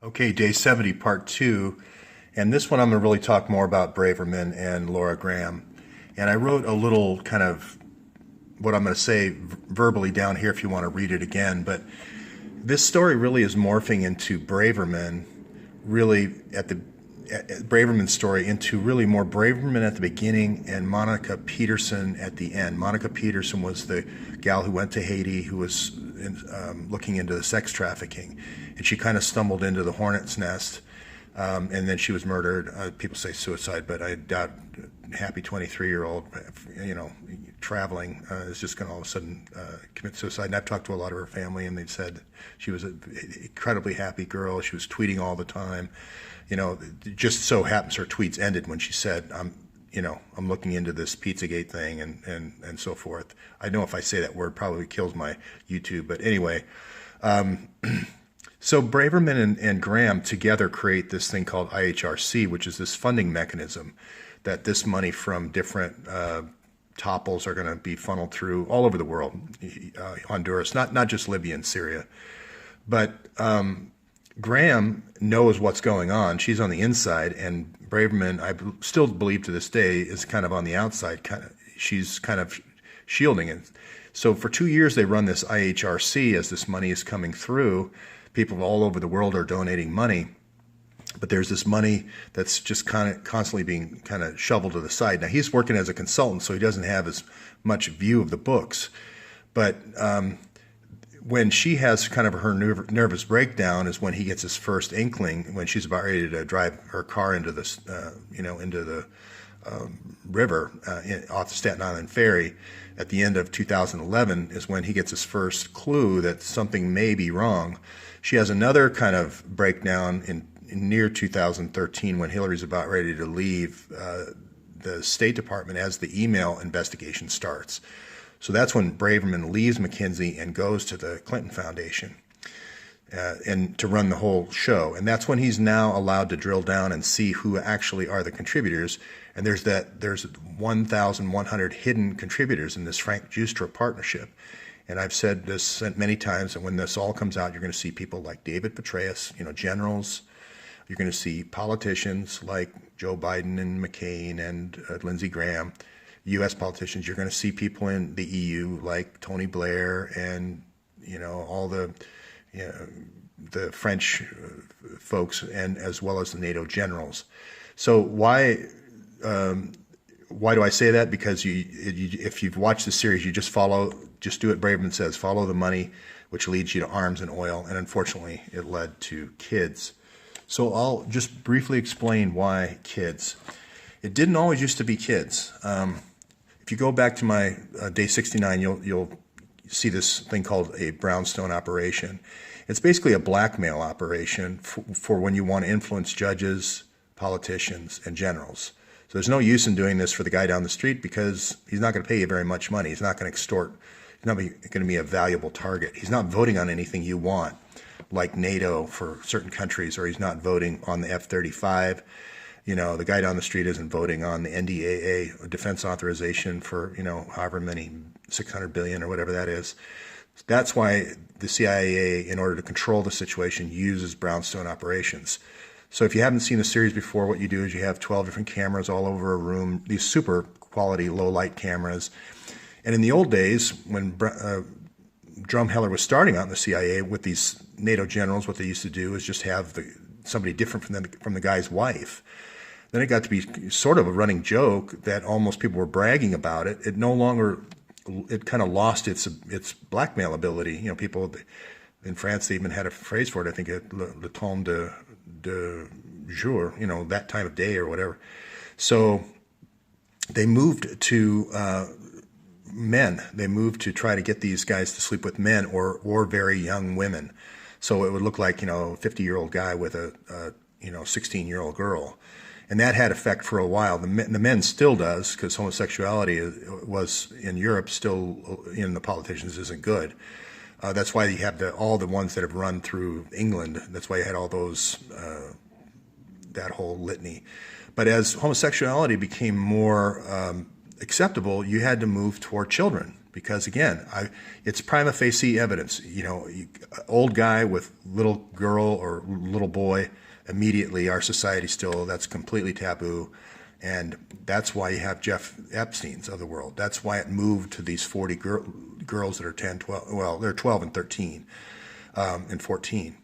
Okay, day 70, part two. And this one I'm going to really talk more about Braverman and Laura Graham. And I wrote a little kind of what I'm going to say verbally down here if you want to read it again. But this story really is morphing into Braverman, really Braverman's story into really more Braverman at the beginning and Monica Peterson at the end. Monica Peterson was the gal who went to Haiti who was looking into the sex trafficking. And she kind of stumbled into the hornet's nest, and then she was murdered. People say suicide, but I doubt a happy 23-year-old, traveling is just going to all of a sudden commit suicide. And I've talked to a lot of her family, and they've said she was an incredibly happy girl. She was tweeting all the time. It just so happens her tweets ended when she said, I'm looking into this Pizzagate thing and so forth. I know if I say that word, probably kills my YouTube, but anyway. So Braverman and Graham together create this thing called IHRC, which is this funding mechanism that this money from different topples are going to be funneled through all over the world, Honduras, not just Libya and Syria. But Graham knows what's going on. She's on the inside, and Braverman, I still believe to this day, is kind of on the outside. She's kind of shielding it. So for 2 years, they run this IHRC as this money is coming through. People all over the world are donating money, but there's this money that's just kind of constantly being kind of shoveled to the side. Now, he's working as a consultant, so he doesn't have as much view of the books. But when she has kind of her nervous breakdown is when he gets his first inkling, when she's about ready to drive her car into this, into the river off the Staten Island Ferry. At the end of 2011 is when he gets his first clue that something may be wrong. She has another kind of breakdown in near 2013 when Hillary's about ready to leave the State Department as the email investigation starts. So that's when Braverman leaves McKinsey and goes to the Clinton Foundation and to run the whole show. And that's when he's now allowed to drill down and see who actually are the contributors. And there's 1,100 hidden contributors in this Frank Giustra partnership. And I've said this many times, and when this all comes out, you're going to see people like David Petraeus, generals. You're going to see politicians like Joe Biden and McCain and Lindsey Graham, U.S. politicians. You're going to see people in the EU like Tony Blair and, all the French folks, and as well as the NATO generals. So why do I say that? Because if you've watched the series, you just do what Braverman says, follow the money, which leads you to arms and oil. And unfortunately, it led to kids. So I'll just briefly explain why kids. It didn't always used to be kids. If you go back to my day 69, you'll see this thing called a brownstone operation. It's basically a blackmail operation for when you want to influence judges, politicians, and generals. So there's no use in doing this for the guy down the street because he's not going to pay you very much money. He's not going to extort. He's not going to be a valuable target. He's not voting on anything you want, like NATO for certain countries, or he's not voting on the F-35. The guy down the street isn't voting on the NDAA, defense authorization for, however many, 600 billion or whatever that is. That's why the CIA, in order to control the situation, uses brownstone operations. So if you haven't seen the series before, what you do is you have 12 different cameras all over a room, these super quality low light cameras. And in the old days, when Drumheller was starting out in the CIA with these NATO generals, what they used to do is just have somebody different from the guy's wife. Then it got to be sort of a running joke that almost people were bragging about it. It kind of lost its blackmail ability. People in France, they even had a phrase for it. I think le temps de jour, that time of day or whatever. So they moved to men. They moved to try to get these guys to sleep with men or very young women. So it would look like, a 50-year-old guy with a 16-year-old girl. And that had effect for a while. The men still does, because homosexuality was in Europe still in the politicians isn't good. That's why you have all the ones that have run through England. That's why you had all those, that whole litany. But as homosexuality became more acceptable, you had to move toward children. because again, it's prima facie evidence. Old guy with little girl or little boy, immediately our society still, that's completely taboo. And that's why you have Jeff Epstein's of the world. That's why it moved to these 40 girls that are 10, 12, well, they're 12 and 13 and 14.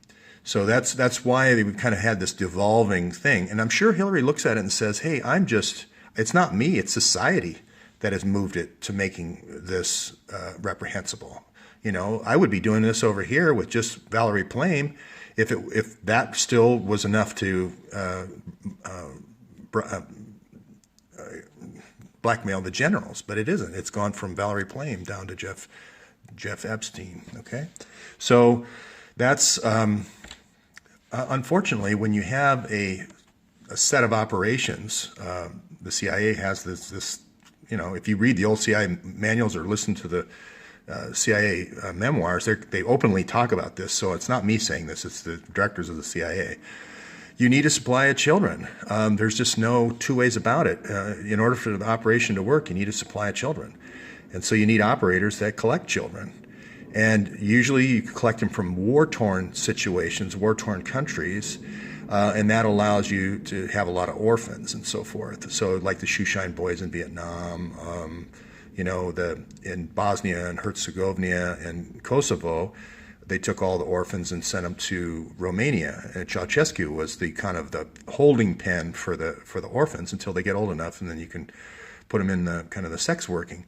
So that's why we've kind of had this devolving thing. And I'm sure Hillary looks at it and says, hey, it's not me, it's society that has moved it to making this reprehensible. I would be doing this over here with just Valerie Plame if that still was enough to blackmail the generals, but it isn't. It's gone from Valerie Plame down to Jeff Epstein. Okay, so that's unfortunately when you have a set of operations. The CIA has this. If you read the old CIA manuals or listen to the CIA memoirs, they openly talk about this. So it's not me saying this; it's the directors of the CIA. You need a supply of children. There's just no two ways about it. In order for the operation to work, you need a supply of children. And so you need operators that collect children. And usually you collect them from war-torn situations, war-torn countries, and that allows you to have a lot of orphans and so forth. So like the Shoeshine Boys in Vietnam, in Bosnia and Herzegovina and Kosovo, they took all the orphans and sent them to Romania, and Ceausescu was the kind of the holding pen for the orphans until they get old enough, and then you can put them in the kind of the sex working.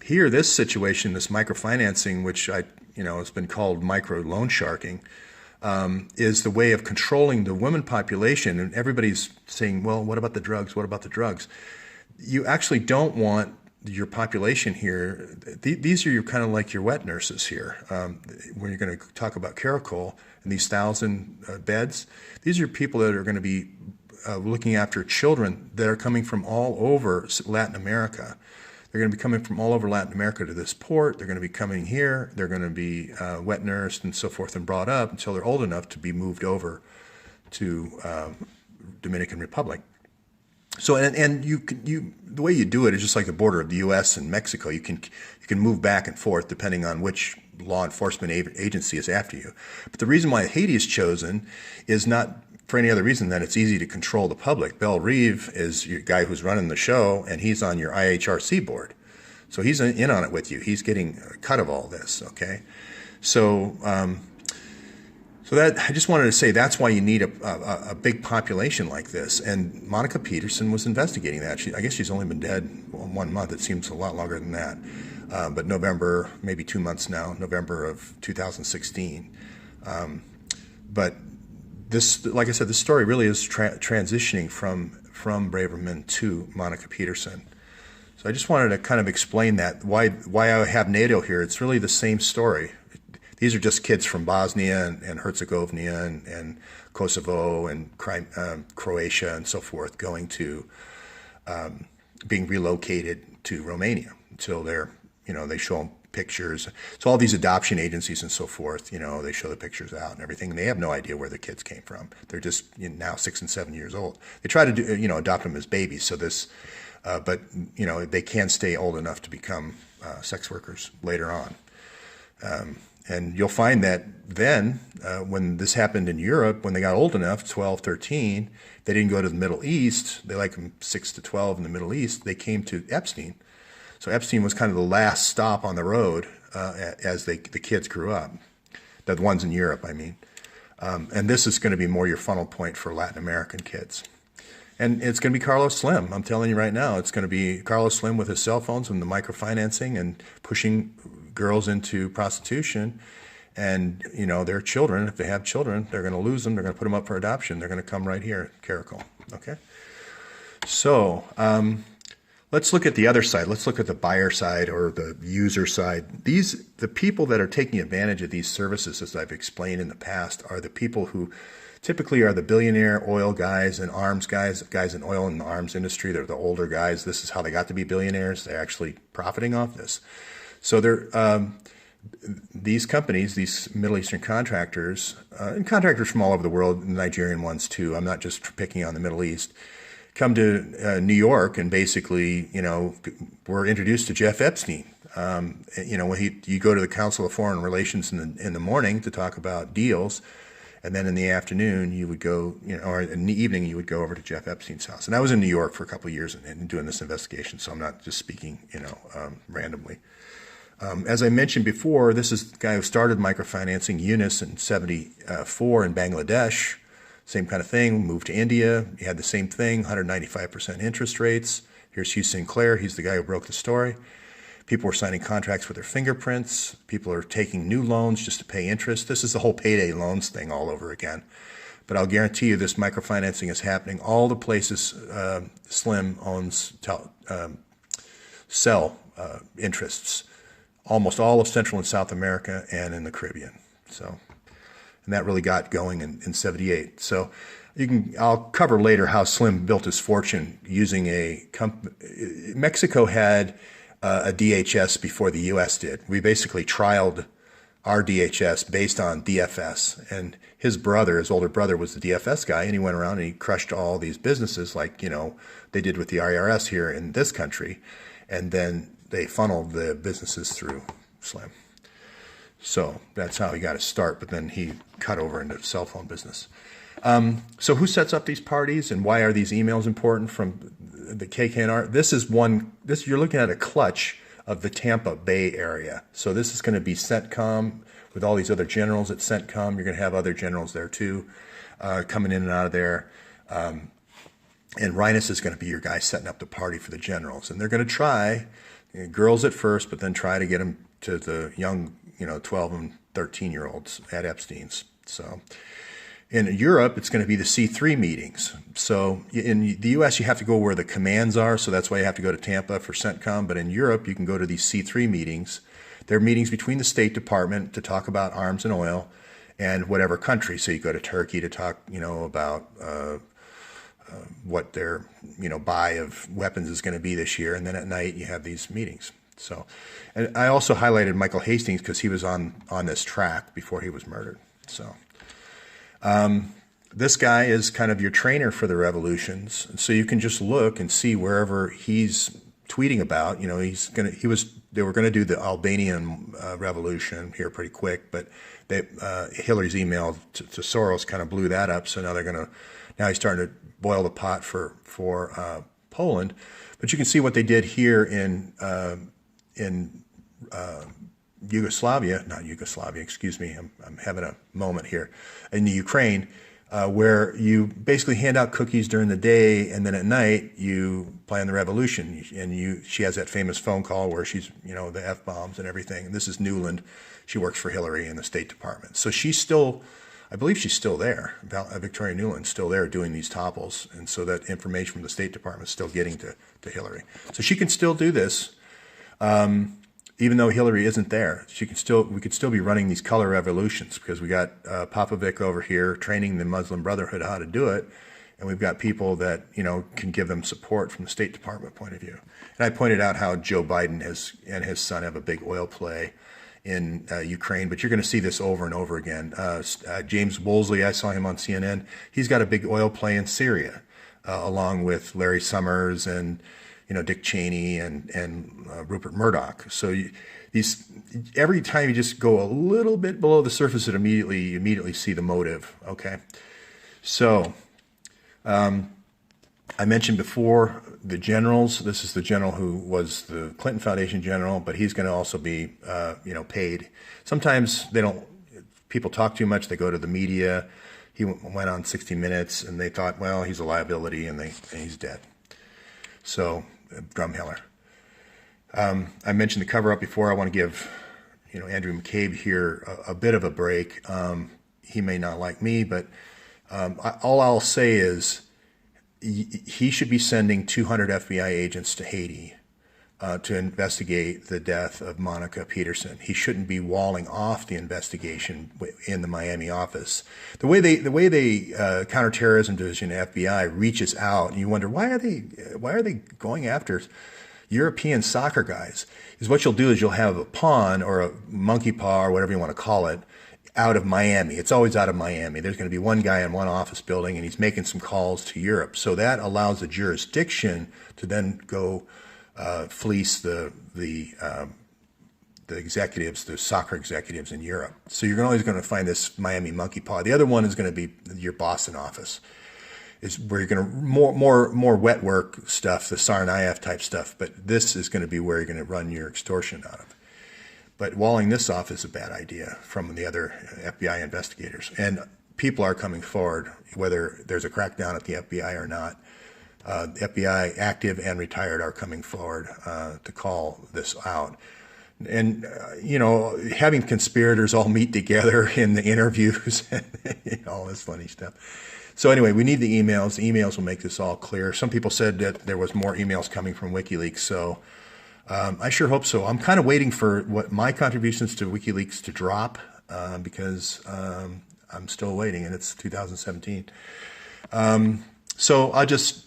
Here, this situation, this microfinancing, which has been called micro loan sharking, is the way of controlling the women population. And everybody's saying, well, what about the drugs? What about the drugs? You actually don't want your population here. These are your kind of like your wet nurses here. When you're going to talk about Caracol and these 1,000 beds, these are people that are going to be looking after children that are coming from all over Latin America. They're going to be coming from all over Latin America to this port. They're going to be coming here. They're going to be wet nursed and so forth and brought up until they're old enough to be moved over to Dominican Republic. So and the way you do it is just like the border of the U.S. and Mexico. You can move back and forth depending on which law enforcement agency is after you. But the reason why Haiti is chosen is not for any other reason than it's easy to control the public. Bell Reeve is your guy who's running the show, and he's on your IHRC board. So he's in on it with you. He's getting a cut of all this, okay? So that I just wanted to say that's why you need a big population like this. And Monica Peterson was investigating that. I guess she's only been dead 1 month. It seems a lot longer than that. But November, maybe 2 months now, November of 2016. But this, like I said, this story really is transitioning from Braverman to Monica Peterson. So I just wanted to kind of explain that, why I have NATO here. It's really the same story. These are just kids from Bosnia and Herzegovina and Kosovo and Croatia and so forth going to being relocated to Romania until they show them pictures. So all these adoption agencies and so forth, they show the pictures out and everything. And they have no idea where the kids came from. They're just now 6 and 7 years old. They try to adopt them as babies. So this, but they can stay old enough to become sex workers later on. And you'll find that then, when this happened in Europe, when they got old enough, 12, 13, they didn't go to the Middle East. They like them 6 to 12 in the Middle East. They came to Epstein. So Epstein was kind of the last stop on the road as the kids grew up, the ones in Europe, I mean. And this is going to be more your funnel point for Latin American kids. And it's going to be Carlos Slim. I'm telling you right now, it's going to be Carlos Slim with his cell phones and the microfinancing and pushing girls into prostitution. And, their children, if they have children, they're going to lose them. They're going to put them up for adoption. They're going to come right here, Caracol. Okay? So let's look at the other side. Let's look at the buyer side or the user side. The people that are taking advantage of these services, as I've explained in the past, are the people who typically are the billionaire oil guys and arms guys in oil and the arms industry. They're the older guys. This is how they got to be billionaires. They're actually profiting off this. So these companies, these Middle Eastern contractors, and contractors from all over the world, Nigerian ones too, I'm not just picking on the Middle East, come to New York and basically, were introduced to Jeff Epstein. When you go to the Council of Foreign Relations in the morning to talk about deals, and then in the afternoon you would go, or in the evening you would go over to Jeff Epstein's house. And I was in New York for a couple of years and doing this investigation, so I'm not just speaking, randomly. As I mentioned before, this is the guy who started microfinancing Yunus in '74 in Bangladesh. Same kind of thing, moved to India. He had the same thing, 195% interest rates. Here's Hugh Sinclair. He's the guy who broke the story. People were signing contracts with their fingerprints. People are taking new loans just to pay interest. This is the whole payday loans thing all over again. But I'll guarantee you this microfinancing is happening. All the places Slim owns sell interests. Almost all of Central and South America and in the Caribbean. And that really got going in '78. So I'll cover later how Slim built his fortune using a company. Mexico had a DHS before the U.S. did. We basically trialed our DHS based on DFS. And his older brother, was the DFS guy, and he went around and he crushed all these businesses like, they did with the IRS here in this country. And then they funneled the businesses through Slim. So that's how he got his start, but then he cut over into the cell phone business. So who sets up these parties, and why are these emails important from the KKNR? You're looking at a clutch of the Tampa Bay area. So this is going to be CENTCOM with all these other generals at CENTCOM. You're going to have other generals there too, coming in and out of there. And Rhinus is going to be your guy setting up the party for the generals. And they're going to try, girls at first, but then try to get them to the young, 12 and 13-year-olds at Epstein's. So in Europe, it's going to be the C3 meetings. So in the U.S., you have to go where the commands are, so that's why you have to go to Tampa for CENTCOM. But in Europe, you can go to these C3 meetings. They're meetings between the State Department to talk about arms and oil and whatever country. So you go to Turkey to talk, about what their, buy of weapons is going to be this year. And then at night, you have these meetings. So, and I also highlighted Michael Hastings because he was on this track before he was murdered. So this guy is kind of your trainer for the revolutions. So you can just look and see wherever he's tweeting about, they were going to do the Albanian revolution here pretty quick, but Hillary's email to Soros kind of blew that up. So now he's starting to boil the pot for Poland. But you can see what they did here in Yugoslavia, not Yugoslavia, excuse me, I'm having a moment here, in the Ukraine, where you basically hand out cookies during the day, and then at night you plan the revolution. And she has that famous phone call where she's, the F-bombs and everything. And this is Newland. She works for Hillary in the State Department. So I believe she's still there. Victoria Newland's still there doing these topples. And so that information from the State Department is still getting to Hillary. So she can still do this. Even though Hillary isn't there, we could still be running these color revolutions because we got Popovic over here training the Muslim Brotherhood how to do it, and we've got people that can give them support from the State Department point of view. And I pointed out how Joe Biden and his son have a big oil play in Ukraine, but you're going to see this over and over again. James Woolsey, I saw him on CNN. He's got a big oil play in Syria, along with Larry Summers and Dick Cheney and Rupert Murdoch. So every time you just go a little bit below the surface, you immediately see the motive. Okay, so I mentioned before the generals. This is the general who was the Clinton Foundation general, but he's going to also be paid. Sometimes people talk too much. They go to the media. He went on 60 Minutes, and they thought, well, he's a liability, and he's dead. So. Drumheller. I mentioned the cover-up before. I want to give, Andrew McCabe here a bit of a break. He may not like me, but all I'll say is he should be sending 200 FBI agents to Haiti to investigate the death of Monica Peterson. He shouldn't be walling off the investigation in the Miami office. The way the counterterrorism division, FBI, reaches out, and you wonder why are they going after European soccer guys? Is what you'll do is you'll have a pawn or a monkey paw or whatever you want to call it out of Miami. It's always out of Miami. There's going to be one guy in one office building, and he's making some calls to Europe. So that allows the jurisdiction to then go fleece the the executives, the soccer executives in Europe. So you're always going to find this Miami monkey paw. The other one is going to be your Boston office, is where you're going to more wet work stuff, the SAR&IF type stuff. But this is going to be where you're going to run your extortion out of. But walling this off is a bad idea from the other FBI investigators. And people are coming forward, whether there's a crackdown at the FBI or not. FBI active and retired are coming forward to call this out. And, having conspirators all meet together in the interviews and all this funny stuff. So anyway, we need the emails. The emails will make this all clear. Some people said that there was more emails coming from WikiLeaks. So I sure hope so. I'm kind of waiting for what my contributions to WikiLeaks to drop because I'm still waiting, and it's 2017. So I'll just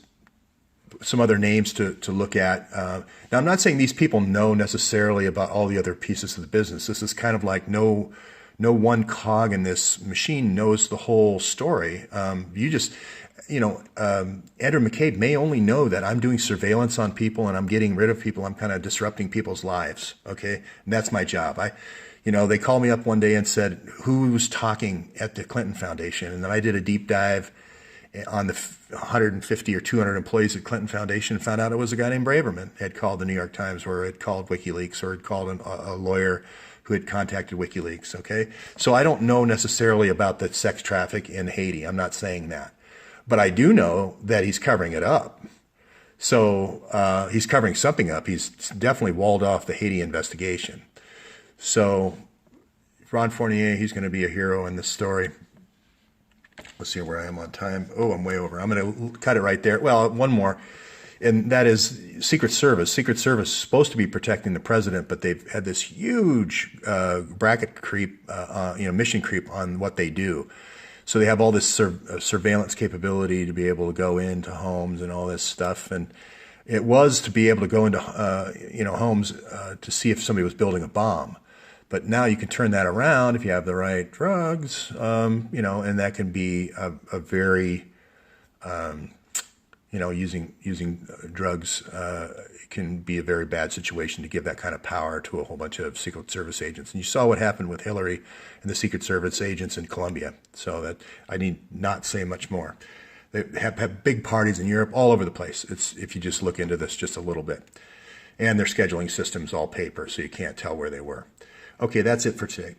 some other names to look at. Now, I'm not saying these people know necessarily about all the other pieces of the business. This is kind of like no one cog in this machine knows the whole story. Andrew McCabe may only know that I'm doing surveillance on people and I'm getting rid of people. I'm kind of disrupting people's lives. Okay. And that's my job. They called me up one day and said, who was talking at the Clinton Foundation? And then I did a deep dive on the 150 or 200 employees at Clinton Foundation and found out it was a guy named Braverman had called the New York Times, or had called WikiLeaks, or had called a lawyer who had contacted WikiLeaks. Okay. So I don't know necessarily about the sex traffic in Haiti. I'm not saying that. But I do know that he's covering it up. So he's covering something up. He's definitely walled off the Haiti investigation. So Ron Fournier, he's going to be a hero in this story. Let's see where I am on time. Oh, I'm way over. I'm going to cut it right there. Well, one more, and that is Secret Service. Secret Service is supposed to be protecting the president, but they've had this huge bracket creep, mission creep on what they do. So they have all this surveillance capability to be able to go into homes and all this stuff. And it was to be able to go into, homes to see if somebody was building a bomb. But now you can turn that around if you have the right drugs, and that can be a very, using drugs can be a very bad situation to give that kind of power to a whole bunch of Secret Service agents. And you saw what happened with Hillary and the Secret Service agents in Colombia. So that I need not say much more. They have big parties in Europe all over the place. It's if you just look into this just a little bit. And their scheduling system's all paper, so you can't tell where they were. Okay, that's it for today.